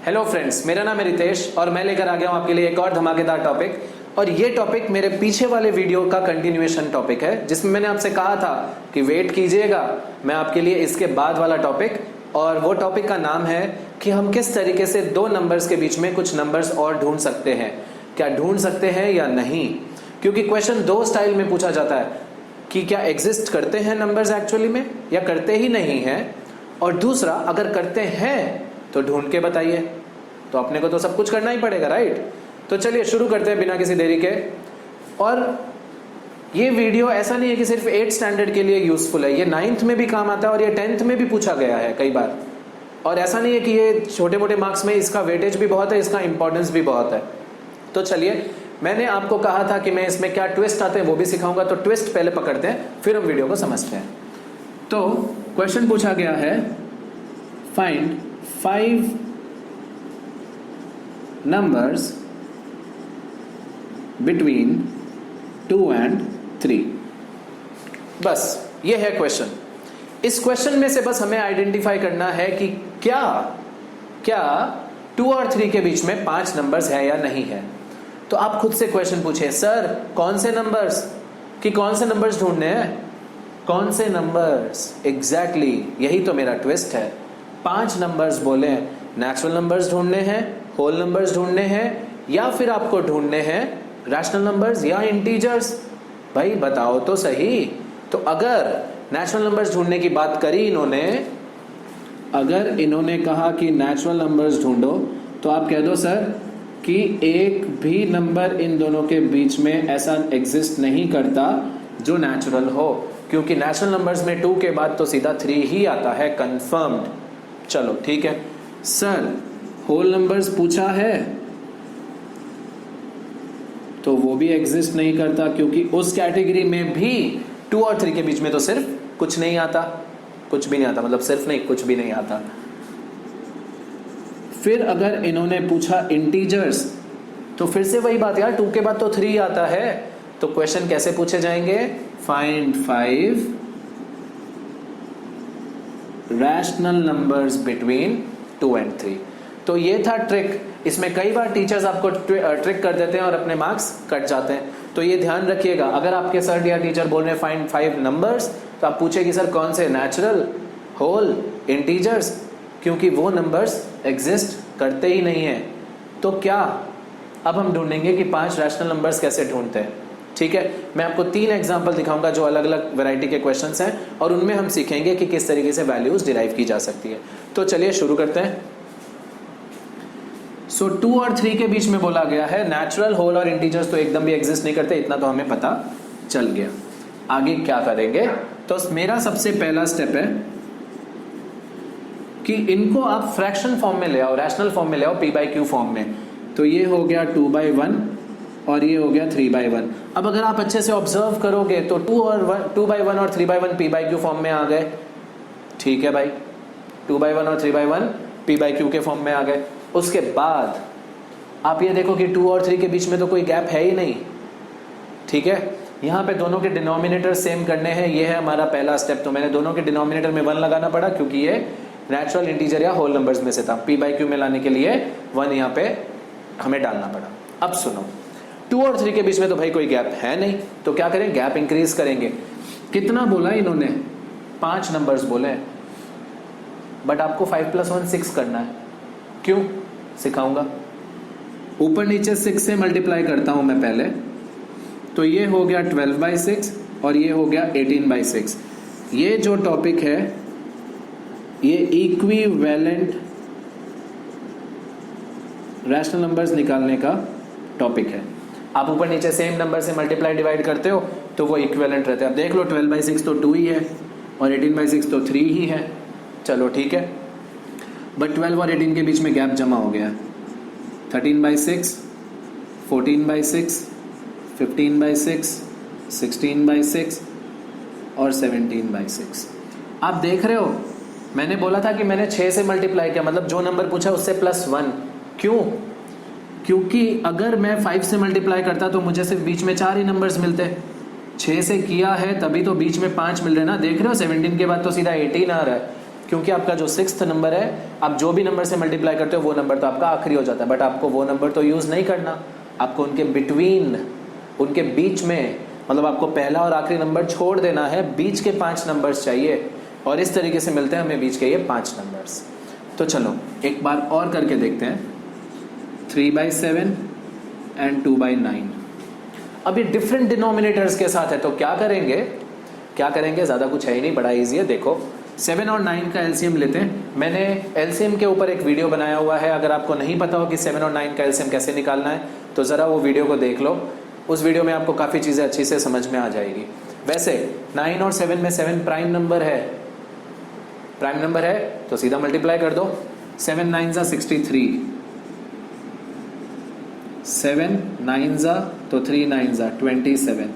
Hello friends, मेरा नाम है रितेश और मैं लेकर आ गया हूं आपके लिए एक और धमाकेदार टॉपिक। और ये टॉपिक मेरे पीछे वाले वीडियो का कंटिन्यूएशन टॉपिक है, जिसमें मैंने आपसे कहा था कि वेट कीजिएगा, मैं आपके लिए इसके बाद वाला टॉपिक, और वो टॉपिक का नाम है कि हम किस तरीके से दो नंबर्स के बीच में कुछ नंबर्स और ढूंढ सकते हैं, क्या ढूंढ सकते हैं या नहीं। क्योंकि क्वेश्चन दो स्टाइल में पूछा जाता है कि क्या एग्जिस्ट करते हैं नंबर्स एक्चुअली में या करते ही नहीं हैं, और दूसरा अगर करते हैं तो ढूंढ के बताइए। तो अपने को तो सब कुछ करना ही पड़ेगा, राइट। तो चलिए शुरू करते हैं बिना किसी देरी के। और ये वीडियो ऐसा नहीं है कि सिर्फ 8th स्टैंडर्ड के लिए यूजफुल है, ये 9th में भी काम आता है और ये 10th में भी पूछा गया है कई बार। और ऐसा नहीं है कि ये छोटे मोटे मार्क्स में इसका वेटेज भी बहुत है, इसका इंपॉर्टेंस भी बहुत है। तो चलिए, मैंने आपको कहा था कि मैं इसमें क्या ट्विस्ट आते हैं वो भी सिखाऊंगा, तो ट्विस्ट पहले पकड़ते हैं फिर हम वीडियो को समझते हैं। तो क्वेश्चन पूछा गया है, फाइंड 5 numbers between 2 and 3। बस ये है क्वेश्चन। इस क्वेश्चन में से बस हमें आइडेंटिफाई करना है कि क्या 2 और 3 के बीच में 5 नंबर्स है या नहीं है। तो आप खुद से क्वेश्चन पूछे, सर कौन से नंबर्स, कि कौन से नंबर्स ढूंढने हैं, कौन से नंबर्स। एग्जैक्टली यही तो मेरा ट्विस्ट है। 5 नंबर्स बोले, नेचुरल नंबर्स ढूंढने हैं, होल नंबर्स ढूंढने हैं, या फिर आपको ढूंढने हैं रैशनल नंबर्स या इंटीजर्स। भाई बताओ तो सही। तो अगर नेचुरल नंबर्स ढूंढने की बात करी इन्होंने, अगर इन्होंने कहा कि नेचुरल नंबर्स ढूंढो, तो आप कह दो सर कि एक भी नंबर इन दोनों के बीच में ऐसा एग्जिस्ट नहीं करता जो नेचुरल हो, क्योंकि नेचुरल नंबर्स में 2 के बाद तो सीधा 3 ही आता है, कंफर्म्ड। चलो ठीक है सर, होल नंबर्स पूछा है तो वो भी एग्जिस्ट नहीं करता, क्योंकि उस कैटेगरी में भी 2 और 3 के बीच में तो सिर्फ कुछ नहीं आता, कुछ भी नहीं आता, मतलब सिर्फ नहीं कुछ भी नहीं आता। फिर अगर इन्होंने पूछा इंटीजर्स, तो फिर से वही बात यार, 2 के बाद तो 3 आता है। तो क्वेश्चन कैसे पूछे जाएंगे, find 5 rational numbers between 2 and 3। तो ये था ट्रिक। इसमें कई बार टीचर्स आपको ट्रिक कर देते हैं और अपने मार्क्स कट जाते हैं, तो ये ध्यान रखिएगा। अगर आपके सर या टीचर बोल रहे हैं फाइंड 5 नंबर्स, तो आप पूछे कि सर कौन से, नेचुरल, होल, इंटीजर्स, क्योंकि वो नंबर्स एग्जिस्ट करते ही नहीं है। तो क्या अब हम ढूंढेंगे कि 5 रैशनल नंबर्स कैसे ढूंढते हैं। ठीक है, मैं आपको 3 एग्जाम्पल दिखाऊंगा जो अलग अलग वैरायटी के क्वेश्चंस हैं, और उनमें हम सीखेंगे कि किस तरीके से वैल्यूज डिराइव की जा सकती है। तो चलिए शुरू करते हैं। सो 2 और 3 के बीच में बोला गया है नेचुरल, होल और इंटीजर्स तो एकदम भी एग्जिस्ट नहीं करते, इतना तो हमें पता चल गया। आगे क्या करेंगे, तो मेरा सबसे पहला स्टेप है कि इनको आप फ्रैक्शन फॉर्म में ले आओ, रैशनल फॉर्म में ले आओ, p/q फॉर्म में। तो ये हो गया 2/1 और ये हो गया 3/1। अब अगर आप अच्छे से ऑब्जर्व करोगे तो 2/1 और 3/1 p/q फॉर्म में आ गए। ठीक है भाई, 2/1 और 3/1 p/q के फॉर्म में आ गए। उसके बाद आप ये देखो कि 2 और 3 के बीच में तो कोई गैप है ही नहीं। ठीक है, यहाँ पे दोनों के डिनोमिनेटर सेम करने हैं, ये है हमारा पहला स्टेप। तो मैंने दोनों के डिनोमिनेटर में 1 लगाना पड़ा, क्योंकि ये नेचुरल, इंटीजर या होल नंबर्स में से था। p/q में लाने के लिए 1 यहाँ पे हमें डालना पड़ा। अब सुनो, 2 और 3 के बीच में तो भाई कोई गैप है नहीं, तो क्या करें, गैप इंक्रीज करेंगे। कितना बोला इन्होंने, 5 नंबर्स बोले, बट आपको 5 + 1 6 करना है। क्यों, सिखाऊंगा। ऊपर नीचे 6 से मल्टीप्लाई करता हूं मैं पहले, तो ये हो गया 12/6 और ये हो गया 18/6। ये जो टॉपिक है ये इक्विवेलेंट रैशनल नंबर्स निकालने का टॉपिक है। आप ऊपर नीचे सेम नंबर से मल्टीप्लाई डिवाइड करते हो तो वो इक्विवेलेंट रहते हैं। अब देख लो, 12/6 तो 2 ही है और 18/6 तो 3 ही है। चलो ठीक है, बट 12 और 18 के बीच में गैप जमा हो गया। 13/6, 14/6, 15/6, 16/6 और 17/6। आप देख रहे हो, मैंने बोला था कि मैंने 6 से मल्टीप्लाई किया, मतलब जो नंबर पूछा उससे +1। क्यों, क्योंकि अगर मैं 5 से मल्टीप्लाई करता तो मुझे सिर्फ बीच में 4 ही नंबर्स मिलते। 6 से किया है तभी तो बीच में 5 मिल रहे ना। देख रहे हो, 17 के बाद तो सीधा 18 आ रहा है। क्योंकि आपका जो 6th नंबर है, आप जो भी नंबर से मल्टीप्लाई करते हो वो नंबर तो आपका आखिरी हो जाता है, बट आपको वो नंबर तो यूज़ नहीं करना, आपको उनके बिटवीन, उनके बीच में, मतलब आपको पहला और आखिरी नंबर छोड़ देना है, बीच के 5 नंबर्स चाहिए, और इस तरीके से मिलते हैं हमें बीच के ये 5 नंबर्स। तो चलो एक बार और करके देखते हैं, 3/7 एंड 2/9। अब ये डिफरेंट डिनोमिनेटर्स के साथ है, तो क्या करेंगे, ज़्यादा कुछ है ही नहीं, बड़ा ईजी है। देखो 7 और 9 का एलसीएम लेते हैं। मैंने एलसीएम के ऊपर एक वीडियो बनाया हुआ है, अगर आपको नहीं पता हो कि 7 और 9 का एलसीएम कैसे निकालना है तो ज़रा वो वीडियो को देख लो, उस वीडियो में आपको काफ़ी चीज़ें अच्छी से समझ में आ जाएगी। वैसे 9 और 7 में 7 प्राइम नंबर है तो सीधा मल्टीप्लाई कर दो, 7 9 जा 63, 7 9 जा तो 3 9 जा 27,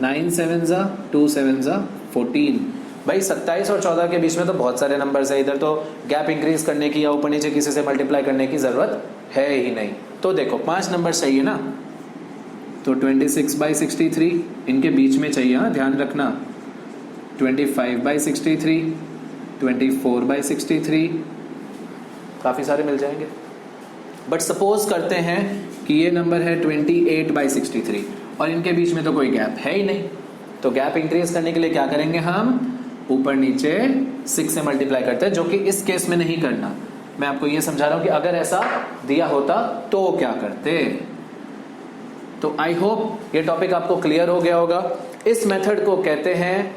9 7 जा 2 7 जा 14। भाई 27 और 14 के बीच में तो बहुत सारे नंबर्स है, इधर तो गैप इंक्रीज करने की या ऊपर नीचे किसी से मल्टीप्लाई करने की जरूरत है ही नहीं। तो देखो 5 नंबर चाहिए ना, तो 26/63 इनके बीच में चाहिए, हाँ ध्यान रखना, 25/63, 24/63, काफ़ी सारे मिल जाएंगे। बट सपोज करते हैं कि ये नंबर है 28/63 और इनके बीच में तो कोई गैप है ही नहीं, तो गैप इंक्रीज करने के लिए क्या करेंगे, हम ऊपर नीचे 6 से मल्टीप्लाई करते हैं, जो कि इस केस में नहीं करना। मैं आपको ये समझा रहा हूं कि अगर ऐसा दिया होता तो क्या करते। तो आई होप ये टॉपिक आपको क्लियर हो गया होगा। इस मेथड को कहते हैं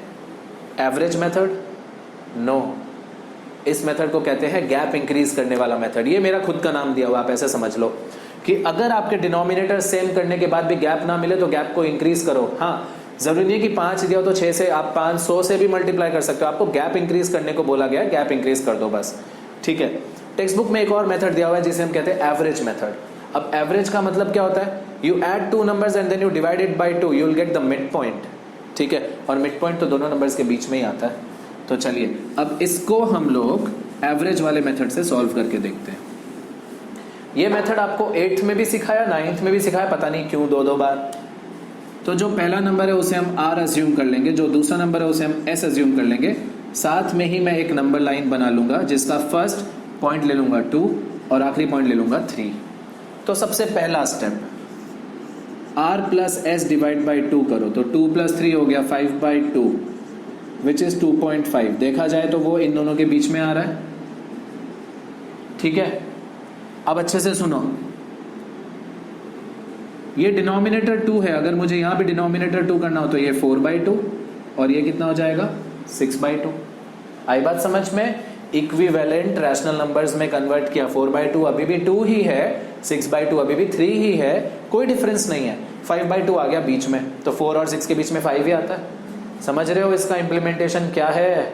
एवरेज मेथड, नो, इस मेथड को कहते हैं गैप इंक्रीज करने वाला मेथड। ये मेरा खुद का नाम दिया हुआ, आप ऐसे समझ लो कि अगर आपके डिनोमिनेटर सेम करने के बाद भी गैप ना मिले तो गैप को इंक्रीज करो। हाँ, जरूरी नहीं है कि 5 दिया हो तो 6 से, आप 500 से भी मल्टीप्लाई कर सकते हो, आपको गैप इंक्रीज करने को बोला गया है, गैप इंक्रीज कर दो बस, ठीक है। टेक्स्ट बुक में एक और मेथड दिया हुआ है जिसे हम कहते हैं एवरेज मेथड। अब एवरेज का मतलब क्या होता है, you add 2 numbers and then you divide it by 2, you will get the mid point, ठीक है, और मिड पॉइंट तो दोनों नंबर्स के बीच में ही आता है। तो चलिए अब इसको हम लोग एवरेज वाले मेथड से सॉल्व करके देखते हैं। ये मेथड आपको 8th में भी सिखाया, 9th में भी सिखाया, पता नहीं क्यों 2-2 बार। तो जो पहला नंबर है उसे हम r अज्यूम कर लेंगे, जो दूसरा नंबर है उसे हम s अज्यूम कर लेंगे, साथ में ही मैं एक नंबर लाइन बना लूंगा जिसका फर्स्ट पॉइंट ले लूंगा 2 और आखिरी पॉइंट ले लूंगा 3। तो सबसे पहला step, r plus s divide by 2 करो, तो 2 + 3 हो गया 5/2 विच इज 2.5। देखा जाए तो वो इन दोनों के बीच में आ रहा है, ठीक है। अब अच्छे से सुनो, ये डिनोमिनेटर 2 है, अगर मुझे यहाँ पे डिनोमिनेटर 2 करना हो तो ये 4/2 और ये कितना हो जाएगा 6/2। आई बात समझ में? इक्विवेलेंट रैशनल नंबर्स में कन्वर्ट किया, 4/2 अभी भी 2 ही है, 6/2 अभी भी 3 ही है, कोई डिफरेंस नहीं है। 5/2 आ गया बीच में, तो 4 और 6 के बीच में 5 ही आता है। समझ रहे हो इसका इम्प्लीमेंटेशन क्या है?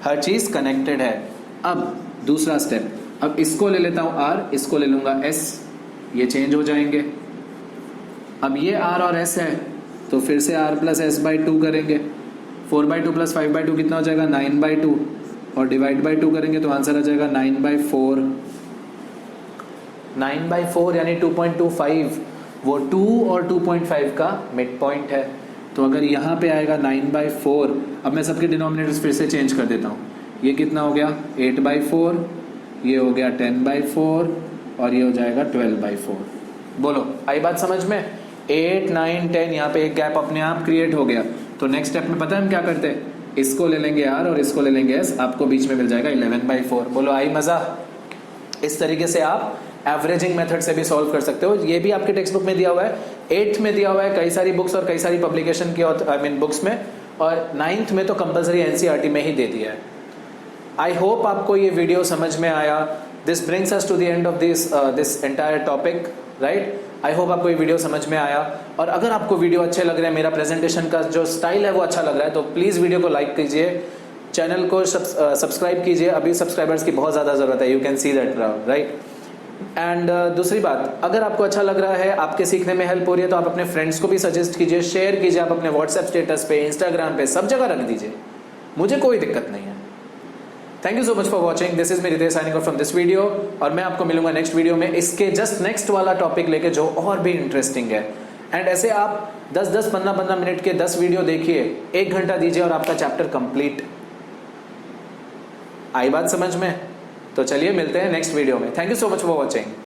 हर चीज कनेक्टेड है। अब दूसरा स्टेप, अब इसको ले लेता हूं r, इसको ले लूंगा s, ये चेंज हो जाएंगे। अब ये r और s है तो फिर से r प्लस s/2 करेंगे, 4/2 प्लस 5/2 कितना हो जाएगा 9/2 और डिवाइड बाई 2 करेंगे तो आंसर आ जाएगा 9/4। 9/4 यानी 2.25, वो 2 और 2.5 का मिड पॉइंट है। तो अगर यहाँ पे आएगा 9/4, अब मैं सबके डिनोमिनेटर्स फिर से चेंज कर देता हूँ, ये कितना हो गया 8/4, ये हो गया 10/4 और ये हो जाएगा 12/4। बोलो आई बात समझ में? 8 9 10, यहाँ पे एक गैप अपने आप क्रिएट हो गया। तो नेक्स्ट स्टेप में पता है हम क्या करते हैं, इसको ले लेंगे r और इसको ले लेंगे s, आपको बीच में मिल जाएगा 11/4। बोलो आई मजा? इस तरीके से आप एवरेजिंग मेथड से भी सॉल्व कर सकते हो। ये भी आपके टेक्स्ट बुक में दिया हुआ है, 8th में दिया हुआ है कई सारी बुक्स और कई सारी पब्लिकेशन की आई मीन बुक्स में, और 9th में तो कंपलसरी एनसीईआरटी में ही दे दिया है। आई होप आपको ये वीडियो समझ में आया। This brings us to the end of this entire topic, right. I hope आपको ये वीडियो समझ में आया, और अगर आपको वीडियो अच्छे लग रहे हैं, मेरा प्रेजेंटेशन का जो स्टाइल है वो अच्छा लग रहा है, तो प्लीज़ वीडियो को लाइक कीजिए, चैनल को सब्सक्राइब कीजिए। अभी सब्सक्राइबर्स की बहुत ज़्यादा ज़रूरत है, you can see that, right. And दूसरी बात, अगर आपको अच्छा लग रहा है, आपके सीखने में हेल्प हो रही है, तो आप अपने फ्रेंड्स को भी सजेस्ट कीजिए, शेयर कीजिए, आप अपने व्हाट्सएप स्टेटस पे, इंस्टाग्राम पे, सब जगह रख दीजिए, मुझे कोई दिक्कत नहीं है। Thank you so much for watching, this is me Ritesh signing off from this video, और मैं आपको मिलूंगा नेक्स्ट वीडियो में इसके जस्ट नेक्स्ट वाला टॉपिक लेके जो और भी इंटरेस्टिंग है। एंड ऐसे आप 10-10, 15-15 मिनट के 10 वीडियो देखिए, 1 घंटा दीजिए और आपका चैप्टर कंप्लीट। आई बात समझ में? तो चलिए मिलते हैं नेक्स्ट वीडियो में। Thank you so much for watching.